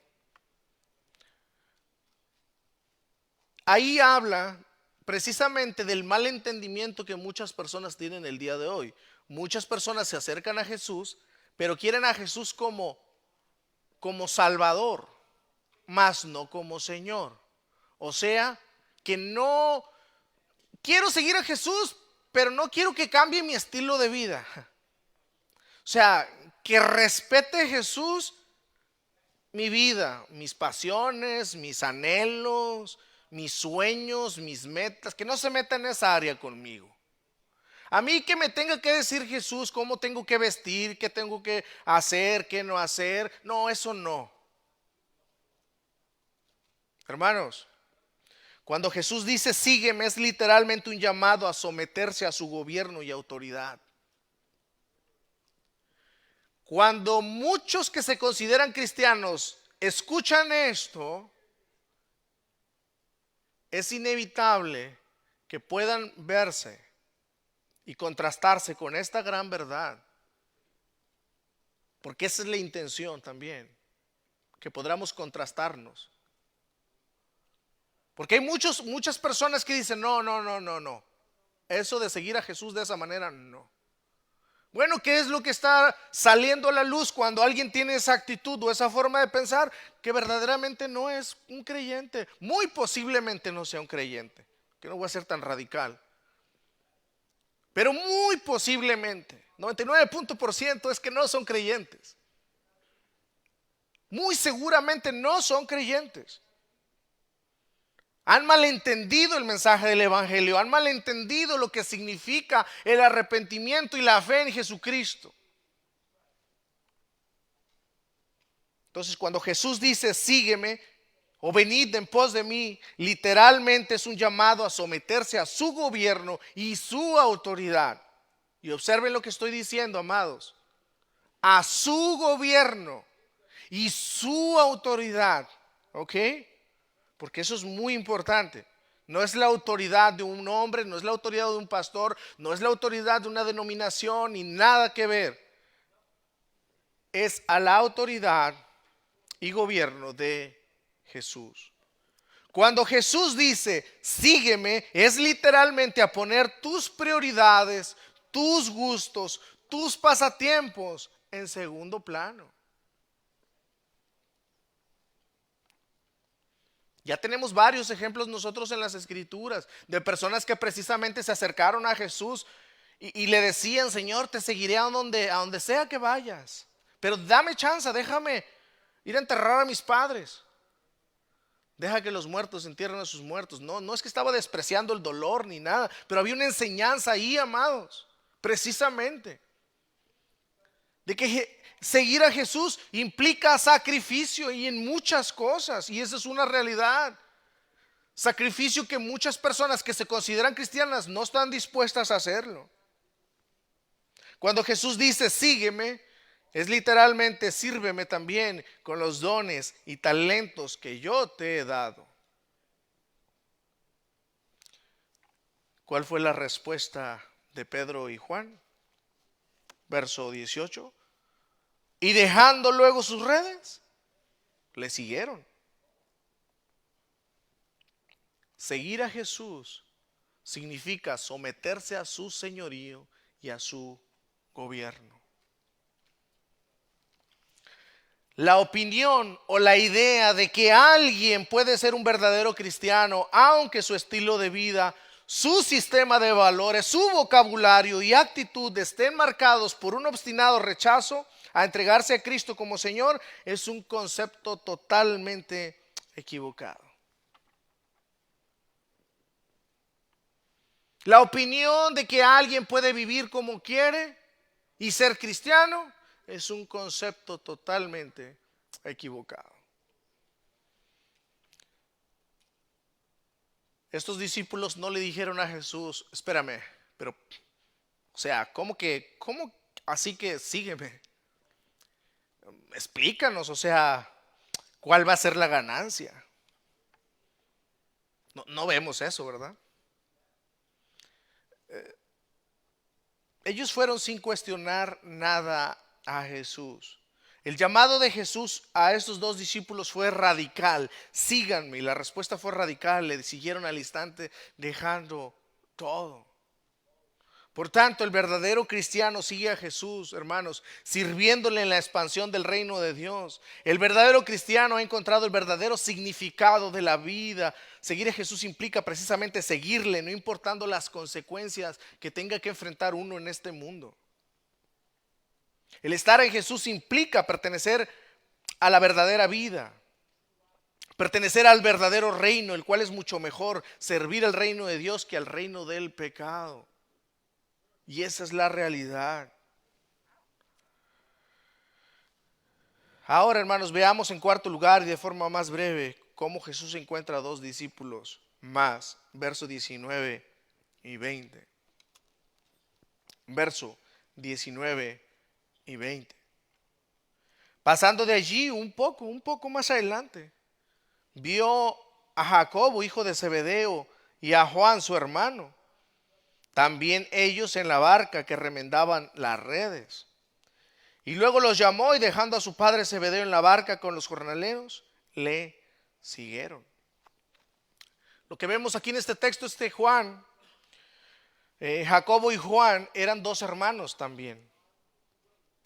Ahí habla precisamente del mal entendimiento que muchas personas tienen el día de hoy. Muchas personas se acercan a Jesús, pero quieren a Jesús como Salvador, mas no como Señor. O sea, que no quiero seguir a Jesús, pero no quiero que cambie mi estilo de vida. O sea, que respete Jesús mi vida, mis pasiones, mis anhelos, mis sueños, mis metas, que no se meta en esa área conmigo. A mí que me tenga que decir Jesús cómo tengo que vestir, qué tengo que hacer, qué no hacer. No, eso no. Hermanos, cuando Jesús dice sígueme, es literalmente un llamado a someterse a su gobierno y autoridad. Cuando muchos que se consideran cristianos escuchan esto, es inevitable que puedan verse y contrastarse con esta gran verdad, porque esa es la intención también, que podamos contrastarnos. Porque hay muchas personas que dicen no, eso de seguir a Jesús de esa manera no. Bueno, ¿qué es lo que está saliendo a la luz cuando alguien tiene esa actitud o esa forma de pensar? Que verdaderamente no es un creyente. Muy posiblemente no sea un creyente, que no voy a ser tan radical. Pero muy posiblemente, 99% es que no son creyentes. Muy seguramente no son creyentes. Han malentendido el mensaje del evangelio, han malentendido lo que significa el arrepentimiento y la fe en Jesucristo. Entonces, cuando Jesús dice sígueme o venid en pos de mí, literalmente es un llamado a someterse a su gobierno y su autoridad. Y observen lo que estoy diciendo, amados. a su gobierno y su autoridad, ¿ok? Porque eso es muy importante. No es la autoridad de un hombre, no es la autoridad de un pastor, no es la autoridad de una denominación, ni nada que ver. Es a la autoridad y gobierno de Jesús. Cuando Jesús dice, sígueme, es literalmente a poner tus prioridades, tus gustos, tus pasatiempos en segundo plano. Ya tenemos varios ejemplos nosotros en las escrituras de personas que precisamente se acercaron a Jesús y le decían, Señor, te seguiré a donde sea que vayas, pero dame chance, déjame ir a enterrar a mis padres. Deja que los muertos entierren a sus muertos. No es que estaba despreciando el dolor ni nada, pero había una enseñanza ahí, amados, precisamente, de que seguir a Jesús implica sacrificio y en muchas cosas, y esa es una realidad. Sacrificio que muchas personas que se consideran cristianas no están dispuestas a hacerlo. Cuando Jesús dice, sígueme, es literalmente, sírveme también con los dones y talentos que yo te he dado. ¿Cuál fue la respuesta de Pedro y Juan? Verso 18. Y dejando luego sus redes, le siguieron. Seguir a Jesús significa someterse a su señorío y a su gobierno. La opinión o la idea de que alguien puede ser un verdadero cristiano, aunque su estilo de vida, su sistema de valores, su vocabulario y actitud estén marcados por un obstinado rechazo a entregarse a Cristo como Señor, es un concepto totalmente equivocado. La opinión de que alguien puede vivir como quiere y ser cristiano es un concepto totalmente equivocado. Estos discípulos no le dijeron a Jesús, espérame, pero, o sea, ¿cómo así que sígueme? Explícanos, o sea, ¿cuál va a ser la ganancia? No vemos eso, ¿verdad? Ellos fueron sin cuestionar nada a Jesús. El llamado de Jesús a estos dos discípulos fue radical. Síganme. Y la respuesta fue radical. Le siguieron al instante dejando todo. Por tanto, el verdadero cristiano sigue a Jesús, hermanos, sirviéndole en la expansión del reino de Dios. El verdadero cristiano ha encontrado el verdadero significado de la vida. Seguir a Jesús implica precisamente seguirle, no importando las consecuencias que tenga que enfrentar uno en este mundo. El estar en Jesús implica pertenecer a la verdadera vida, pertenecer al verdadero reino, el cual es mucho mejor servir al reino de Dios que al reino del pecado. Y esa es la realidad. Ahora, hermanos, veamos en cuarto lugar y de forma más breve cómo Jesús encuentra a dos discípulos más. Verso 19 y 20. Verso 19 y 20. Pasando de allí un poco más adelante, vio a Jacobo, hijo de Zebedeo, y a Juan, su hermano, también ellos en la barca que remendaban las redes. Y luego los llamó y dejando a su padre Zebedeo en la barca con los jornaleros, le siguieron. Lo que vemos aquí en este texto es que Jacobo y Juan eran dos hermanos también.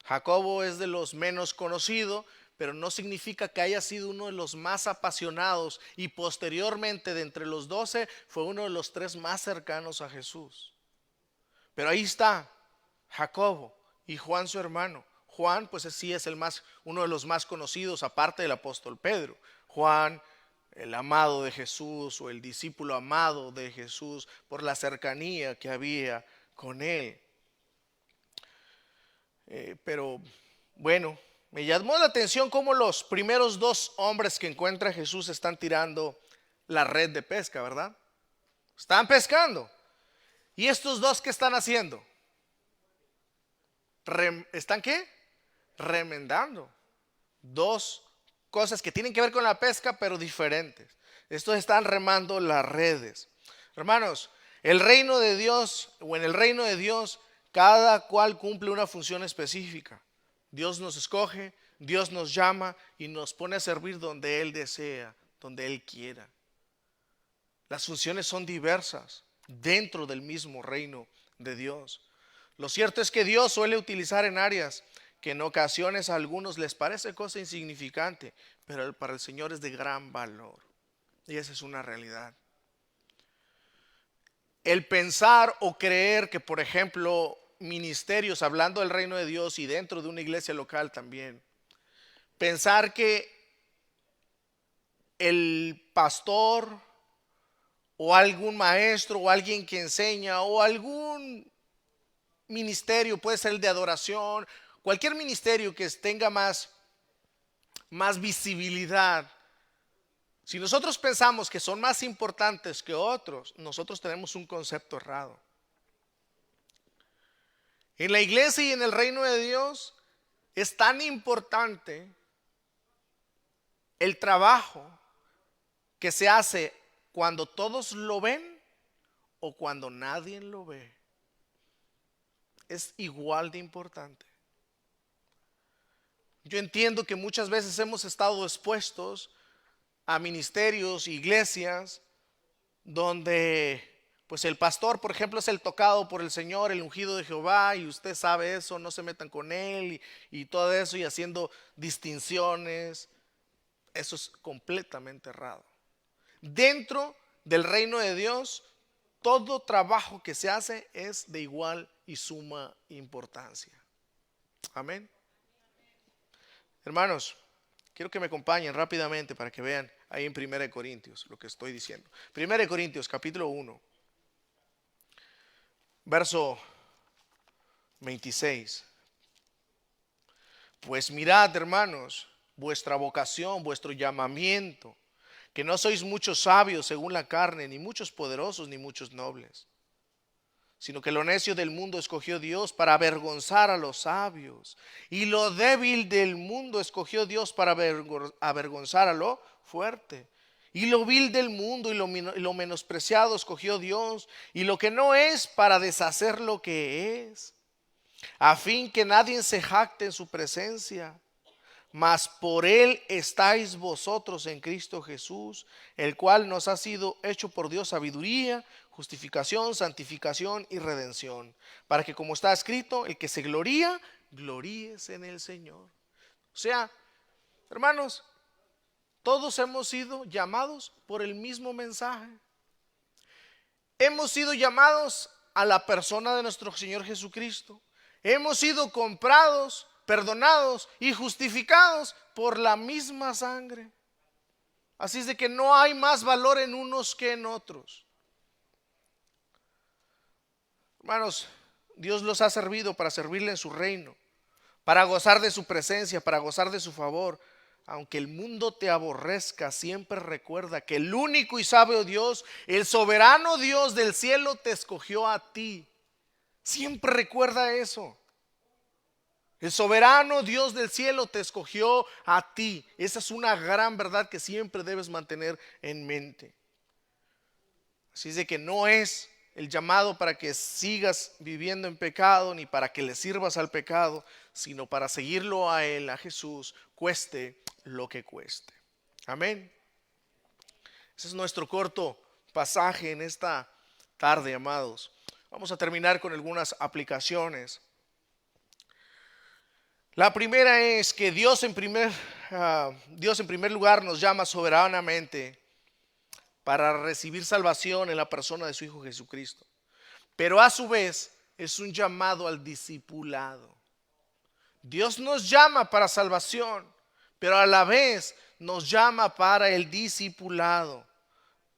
Jacobo es de los menos conocidos, pero no significa que haya sido uno de los más apasionados y posteriormente de entre los 12 fue uno de los 3 más cercanos a Jesús. Pero ahí está Jacobo y Juan su hermano. Juan pues sí es uno de los más conocidos aparte del apóstol Pedro. Juan, el amado de Jesús o el discípulo amado de Jesús por la cercanía que había con él. Pero bueno, me llamó la atención cómo los primeros 2 hombres que encuentra Jesús están tirando la red de pesca, ¿verdad? Están pescando. ¿Y estos 2 qué están haciendo? ¿Están qué? remendando. Dos cosas que tienen que ver con la pesca, pero diferentes. Estos están remando las redes. Hermanos, el reino de Dios, o en el reino de Dios, cada cual cumple una función específica. Dios nos escoge, Dios nos llama y nos pone a servir donde Él desea, donde Él quiera. Las funciones son diversas dentro del mismo reino de Dios. Lo cierto es que Dios suele utilizar en áreas que en ocasiones a algunos les parece cosa insignificante, pero para el Señor es de gran valor. Y esa es una realidad. El pensar o creer que, por ejemplo, ministerios, hablando del reino de Dios y dentro de una iglesia local también, pensar que el pastor o algún maestro o alguien que enseña o algún ministerio, puede ser el de adoración, cualquier ministerio que tenga más visibilidad, si nosotros pensamos que son más importantes que otros, nosotros tenemos un concepto errado. En la iglesia y en el reino de Dios es tan importante el trabajo que se hace cuando todos lo ven o cuando nadie lo ve. Es igual de importante. Yo entiendo que muchas veces hemos estado expuestos a ministerios, iglesias, donde pues el pastor, por ejemplo, es el tocado por el Señor, el ungido de Jehová, y usted sabe eso, no se metan con él y todo eso, y haciendo distinciones. Eso es completamente errado. Dentro del reino de Dios, todo trabajo que se hace es de igual y suma importancia. Amén. Hermanos, quiero que me acompañen rápidamente para que vean ahí en 1 Corintios lo que estoy diciendo. 1 Corintios capítulo 1, verso 26. Pues mirad, hermanos, vuestra vocación, vuestro llamamiento, que no sois muchos sabios según la carne, ni muchos poderosos, ni muchos nobles, sino que lo necio del mundo escogió Dios para avergonzar a los sabios, y lo débil del mundo escogió Dios para avergonzar a lo fuerte, y lo vil del mundo y lo menospreciado escogió Dios, y lo que no es, para deshacer lo que es, a fin que nadie se jacte en su presencia. Mas por él estáis vosotros en Cristo Jesús, el cual nos ha sido hecho por Dios sabiduría, justificación, santificación y redención, para que, como está escrito, el que se gloría, gloríese en el Señor. O sea, hermanos, todos hemos sido llamados por el mismo mensaje. Hemos sido llamados a la persona de nuestro Señor Jesucristo. Hemos sido comprados, perdonados y justificados por la misma sangre. Así es de que no hay más valor en unos que en otros. Hermanos, Dios los ha servido para servirle en su reino, para gozar de su presencia, para gozar de su favor. Aunque el mundo te aborrezca, siempre recuerda que el único y sabio Dios, el soberano Dios del cielo, te escogió a ti. Siempre recuerda eso. El soberano Dios del cielo te escogió a ti. Esa es una gran verdad que siempre debes mantener en mente. Así es de que no es el llamado para que sigas viviendo en pecado, ni para que le sirvas al pecado, sino para seguirlo a Él, a Jesús, cueste lo que cueste. Amén. Ese es nuestro corto pasaje en esta tarde, amados. Vamos a terminar con algunas aplicaciones. La primera es que Dios en primer lugar nos llama soberanamente para recibir salvación en la persona de su Hijo Jesucristo. Pero a su vez es un llamado al discipulado. Dios nos llama para salvación, pero a la vez nos llama para el discipulado.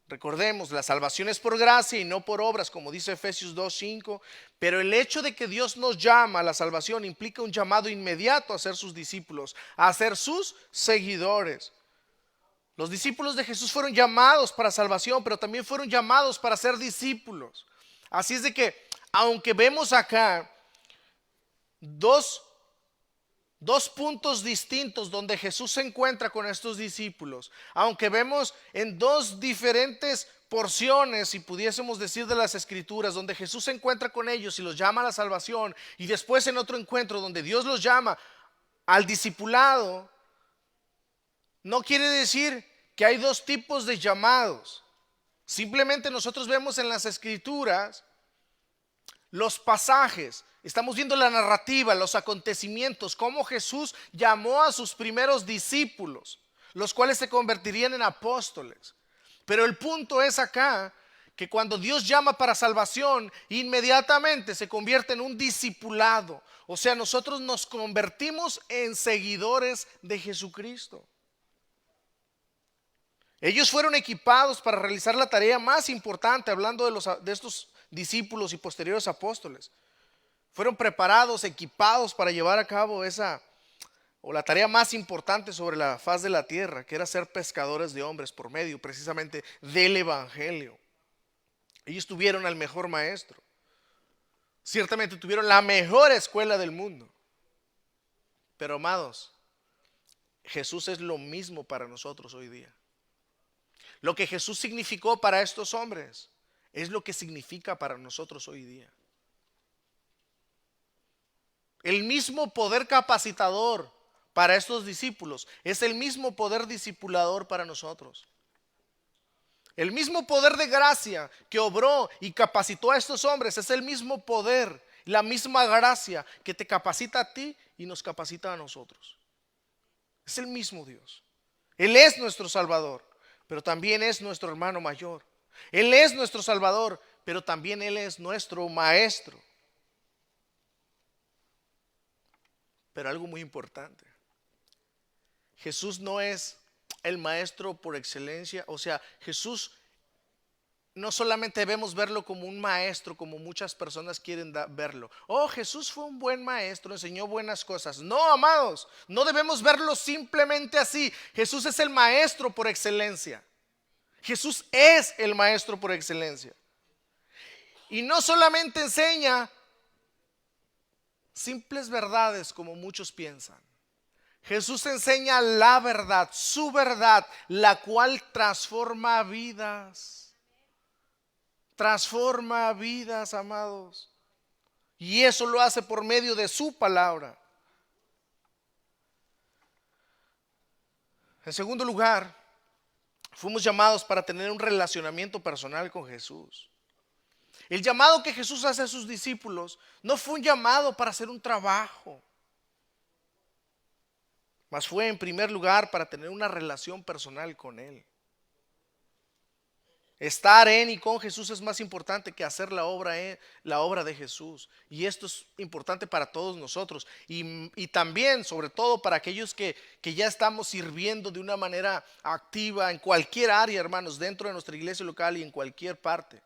Recordemos, la salvación es por gracia y no por obras, como dice Efesios 2:5, pero el hecho de que Dios nos llama a la salvación implica un llamado inmediato a ser sus discípulos, a ser sus seguidores. Los discípulos de Jesús fueron llamados para salvación, pero también fueron llamados para ser discípulos. Así es de que, aunque vemos acá dos Dos puntos distintos donde Jesús se encuentra con estos discípulos, aunque vemos en dos diferentes porciones, si pudiésemos decir, de las escrituras, donde Jesús se encuentra con ellos y los llama a la salvación, y después en otro encuentro donde Dios los llama al discipulado. No quiere decir que hay dos tipos de llamados. Simplemente nosotros vemos en las escrituras los pasajes, estamos viendo la narrativa, los acontecimientos, cómo Jesús llamó a sus primeros discípulos, los cuales se convertirían en apóstoles. Pero el punto es acá que cuando Dios llama para salvación, inmediatamente se convierte en un discipulado. O sea, nosotros nos convertimos en seguidores de Jesucristo. Ellos fueron equipados para realizar la tarea más importante, hablando de estos discípulos y posteriores apóstoles. Fueron preparados, equipados para llevar a cabo la tarea más importante sobre la faz de la tierra, que era ser pescadores de hombres por medio precisamente del evangelio. Ellos tuvieron al mejor maestro. Ciertamente tuvieron la mejor escuela del mundo. Pero amados, Jesús es lo mismo para nosotros hoy día. Lo que Jesús significó para estos hombres es lo que significa para nosotros hoy día. El mismo poder capacitador para estos discípulos es el mismo poder discipulador para nosotros. El mismo poder de gracia que obró y capacitó a estos hombres es el mismo poder, la misma gracia que te capacita a ti y nos capacita a nosotros. Es el mismo Dios. Él es nuestro Salvador, pero también es nuestro hermano mayor. Él es nuestro Salvador, pero también Él es nuestro maestro. Pero algo muy importante, Jesús no es el maestro por excelencia. O sea, Jesús no solamente debemos verlo como un maestro, como muchas personas quieren verlo. Oh, Jesús fue un buen maestro, enseñó buenas cosas. No, amados, no debemos verlo simplemente así. Jesús es el maestro por excelencia. Jesús es el maestro por excelencia. Y no solamente enseña simples verdades como muchos piensan. Jesús enseña la verdad, su verdad, la cual transforma vidas. Transforma vidas, amados. Y eso lo hace por medio de su palabra. En segundo lugar, fuimos llamados para tener un relacionamiento personal con Jesús. El llamado que Jesús hace a sus discípulos no fue un llamado para hacer un trabajo, mas fue en primer lugar para tener una relación personal con Él. Estar en y con Jesús es más importante que hacer la obra de Jesús. Y esto es importante para todos nosotros. Y también, sobre todo, para aquellos que ya estamos sirviendo de una manera activa en cualquier área, hermanos, dentro de nuestra iglesia local y en cualquier parte.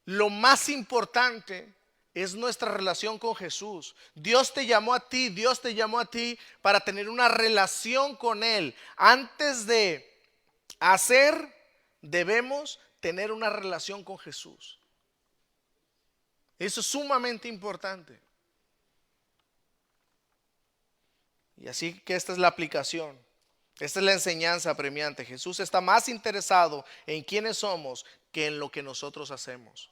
Lo más importante es nuestra relación con Jesús. Dios te llamó a ti para tener una relación con Él. Antes de hacer, debemos tener una relación con Jesús. Eso es sumamente importante. Y así que esta es la aplicación. Esta es la enseñanza apremiante. Jesús está más interesado en quiénes somos que en lo que nosotros hacemos.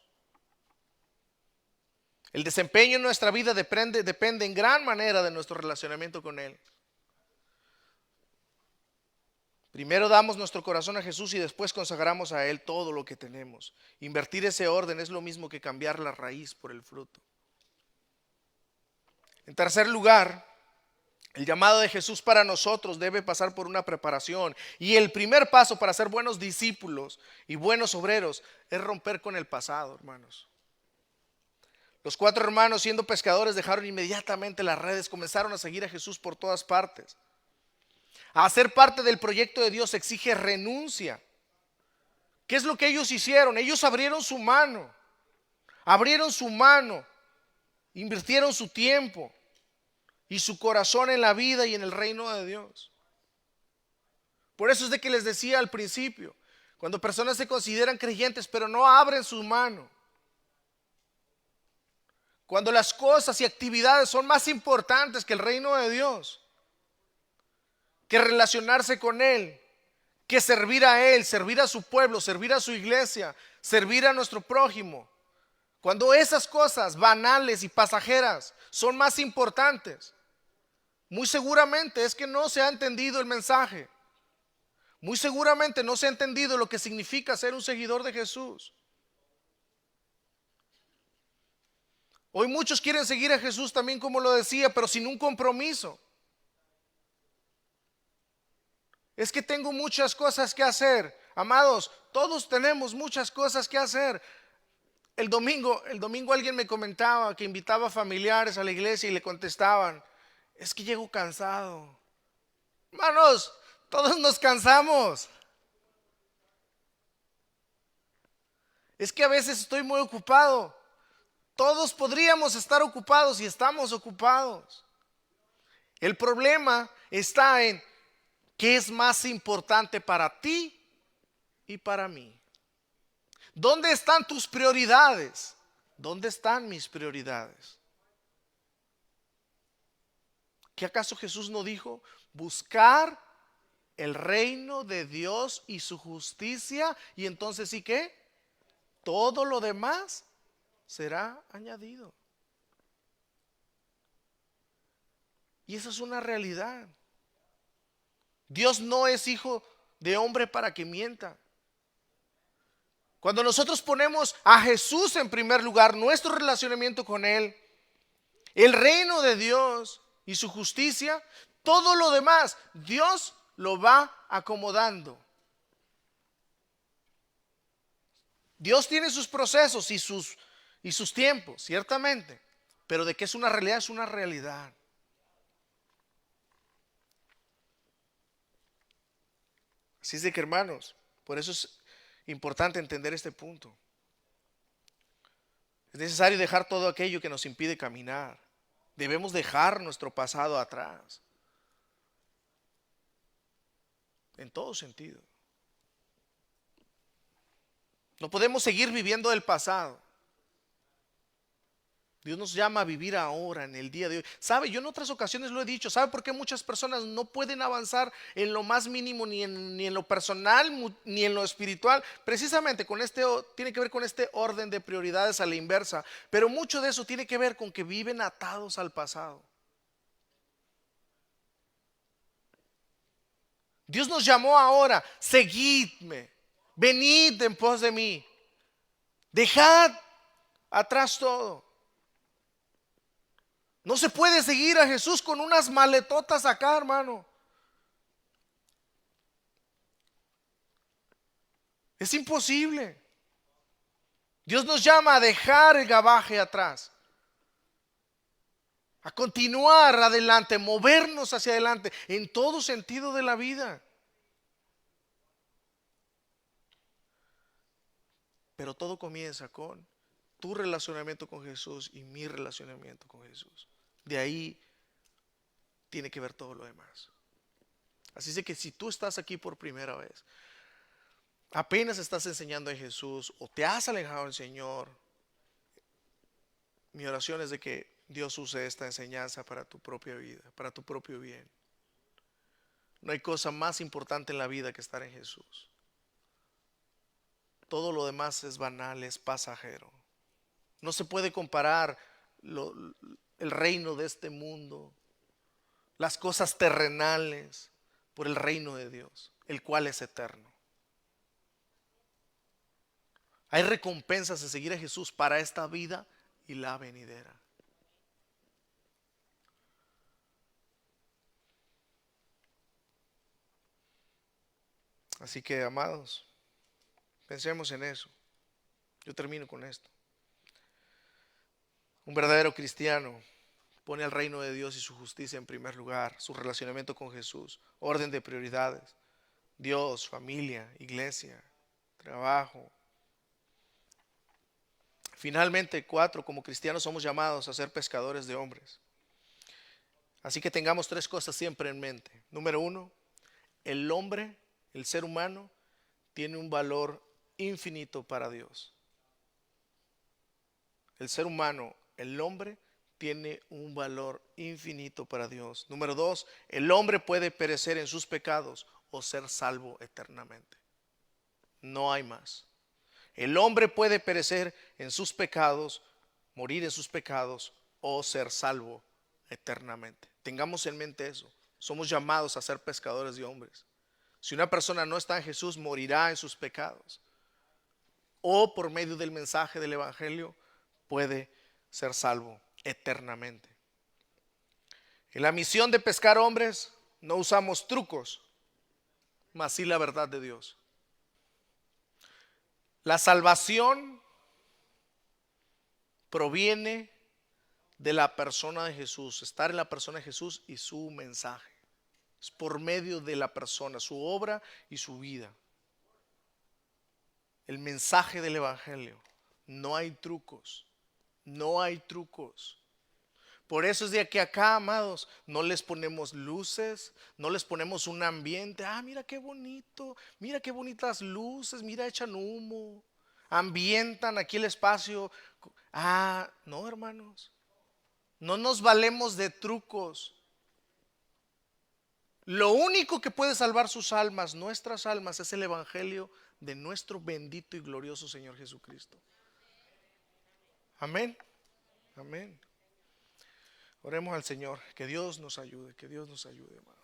El desempeño en nuestra vida depende en gran manera de nuestro relacionamiento con Él. Primero damos nuestro corazón a Jesús y después consagramos a Él todo lo que tenemos. Invertir ese orden es lo mismo que cambiar la raíz por el fruto. En tercer lugar, el llamado de Jesús para nosotros debe pasar por una preparación. Y el primer paso para ser buenos discípulos y buenos obreros es romper con el pasado, hermanos. Los 4 hermanos, siendo pescadores, dejaron inmediatamente las redes, comenzaron a seguir a Jesús por todas partes. A ser parte del proyecto de Dios exige renuncia. ¿Qué es lo que ellos hicieron? Ellos abrieron su mano, invirtieron su tiempo y su corazón en la vida y en el reino de Dios. Por eso es de que les decía al principio, cuando personas se consideran creyentes pero no abren su mano, Cuando las cosas y actividades son más importantes que el reino de Dios, que relacionarse con Él, que servir a Él, servir a su pueblo, servir a su iglesia, servir a nuestro prójimo. Cuando esas cosas banales y pasajeras son más importantes, muy seguramente es que no se ha entendido el mensaje. Muy seguramente no se ha entendido lo que significa ser un seguidor de Jesús. Hoy muchos quieren seguir a Jesús también, como lo decía, pero sin un compromiso. Es que tengo muchas cosas que hacer. Amados, todos tenemos muchas cosas que hacer. El domingo alguien me comentaba que invitaba familiares a la iglesia y le contestaban: es que llego cansado. Hermanos, todos nos cansamos. Es que a veces estoy muy ocupado. Todos podríamos estar ocupados y estamos ocupados. El problema está en qué es más importante para ti y para mí. ¿Dónde están tus prioridades? ¿Dónde están mis prioridades? ¿Qué acaso Jesús no dijo? Buscar el reino de Dios y su justicia, y entonces ¿sí qué? Todo lo demás será añadido. Y eso es una realidad. Dios no es hijo de hombre para que mienta. Cuando nosotros ponemos a Jesús en primer lugar, nuestro relacionamiento con Él, el reino de Dios y su justicia, todo lo demás Dios lo va acomodando. Dios tiene sus procesos y sus tiempos, ciertamente, pero de que es una realidad, es una realidad. Así es de que, hermanos, por eso es importante entender este punto. Es necesario dejar todo aquello que nos impide caminar. Debemos dejar nuestro pasado atrás, en todo sentido. No podemos seguir viviendo del pasado. Dios nos llama a vivir ahora, en el día de hoy. ¿Sabe? Yo en otras ocasiones lo he dicho. ¿Sabe por qué muchas personas no pueden avanzar en lo más mínimo, ni en lo personal, ni en lo espiritual? Precisamente tiene que ver con este orden de prioridades a la inversa. Pero mucho de eso tiene que ver con que viven atados al pasado. Dios nos llamó ahora: seguidme, venid en pos de mí, dejad atrás todo. No se puede seguir a Jesús con unas maletotas acá, hermano. Es imposible. Dios nos llama a dejar el gabaje atrás, a continuar adelante, movernos hacia adelante en todo sentido de la vida. Pero todo comienza con tu relacionamiento con Jesús y mi relacionamiento con Jesús. De ahí tiene que ver todo lo demás. Así es que si tú estás aquí por primera vez, apenas estás enseñando a Jesús o te has alejado del Señor, mi oración es de que Dios use esta enseñanza para tu propia vida, para tu propio bien. No hay cosa más importante en la vida que estar en Jesús. Todo lo demás es banal, es pasajero. No se puede comparar el reino de este mundo, las cosas terrenales, por el reino de Dios, el cual es eterno. Hay recompensas de seguir a Jesús para esta vida y la venidera. Así que, amados, pensemos en eso. Yo termino con esto. Un verdadero cristiano pone el reino de Dios y su justicia en primer lugar, su relacionamiento con Jesús, orden de prioridades: Dios, familia, iglesia, trabajo. Finalmente, 4, como cristianos somos llamados a ser pescadores de hombres. Así que tengamos 3 cosas siempre en mente. Número 1, el hombre, el ser humano, tiene un valor infinito para Dios. El ser humano el hombre tiene un valor infinito para Dios. Número 2, el hombre puede perecer en sus pecados o ser salvo eternamente. No hay más. El hombre puede perecer en sus pecados, morir en sus pecados o ser salvo eternamente. Tengamos en mente eso. Somos llamados a ser pescadores de hombres. Si una persona no está en Jesús, morirá en sus pecados. O por medio del mensaje del Evangelio puede ser salvo eternamente. En la misión de pescar hombres no usamos trucos, mas sí la verdad de Dios. La salvación proviene de la persona de Jesús, estar en la persona de Jesús y su mensaje. Es por medio de la persona, su obra y su vida. El mensaje del Evangelio. No hay trucos, no hay trucos. Por eso es de que acá, amados, no les ponemos luces, no les ponemos un ambiente. Ah, mira qué bonito, mira qué bonitas luces, mira, echan humo, ambientan aquí el espacio. Ah, no, hermanos, no nos valemos de trucos. Lo único que puede salvar sus almas, nuestras almas, es el Evangelio de nuestro bendito y glorioso Señor Jesucristo. Amén, amén. Oremos al Señor, que Dios nos ayude, hermano.